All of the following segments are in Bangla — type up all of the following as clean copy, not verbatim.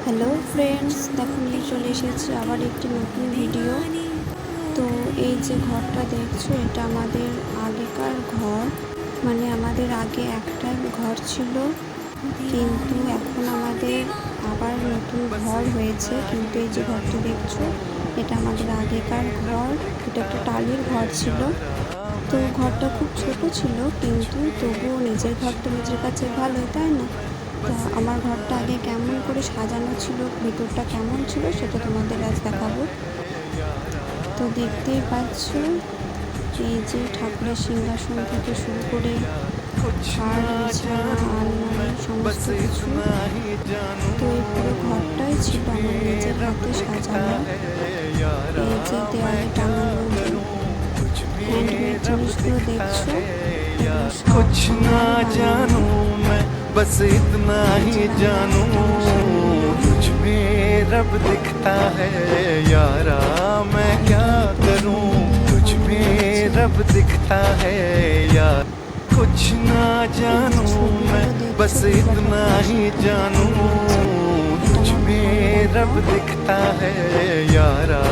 হ্যালো ফ্রেন্ডস, দেখো নিয়ে চলে এসেছি আবার একটি নতুন ভিডিও। তো এই যে ঘরটা দেখছো, এটা আমাদের আগেকার ঘর। মানে আমাদের আগে একটা ঘর ছিল, কিন্তু এখন আমাদের আবার নতুন ঘর হয়েছে। কিন্তু এই যে ঘরটা দেখছো, এটা আমাদের আগেকার ঘর। এটা একটা টালির ঘর ছিল। তো ঘরটা খুব ছোট ছিল, কিন্তু তবুও নিজের ঘর তো নিজের কাছে ভালোই, তাই না? তা আমার ঘরটা আগে কেমন করে সাজানো ছিল, ভিতরটা কেমন ছিল, সেটা তোমাদের আজ দেখাবো। তো দেখতেই পাচ্ছ, এই যে ঠাকুরের সিংহাসন থেকে শুরু করে খাট, বিছানা, আলমারি, সমস্ত কিছু। তো এই পুরো ঘরটাই ছিল আমার নিজের হাতে সাজানো। এই যে দেওয়ালে টাঙানো যে হ্যান্ডমেড জিনিসগুলো দেখছো, এগুলো সব कुछ ना আমারই বানানো। जानूं मैं बस इतना ही जानूं तुझ में रब दिखता है यारा मैं क्या करूं तुझ में रब दिखता है यार कुछ ना এই যে जानूं मैं ছবিগুলো बस দেখছো, इतना ही जानूं तुझ में रब दिखता है यारा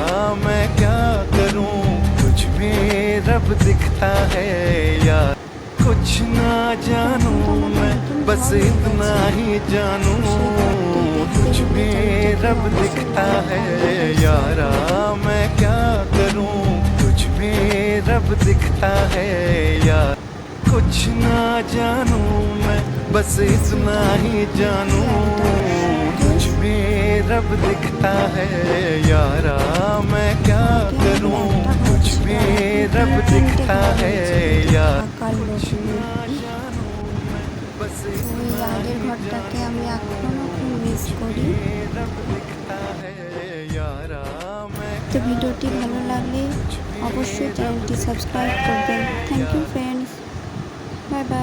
मैं क्या करूं तुझ में रब दिखता है यार कुछ ना जानूं मैं बस इतना ही जानूं तुझ में रब दिखता है यारा मैं क्या करूं तुझ में रब दिखता है यार कुछ ना जानूं मैं बस इतना ही जानूं तुझ में रब दिखता है यारा मैं क्या करूं तुझ में रब दिखता है यार ওই আগের ঘরটাকে আমি এখনো খুব মিস করি। তো ভিডিওটি ভালো লাগলে অবশ্যই চ্যানেলটি সাবস্ক্রাইব করবেন। Thank you friends, bye by.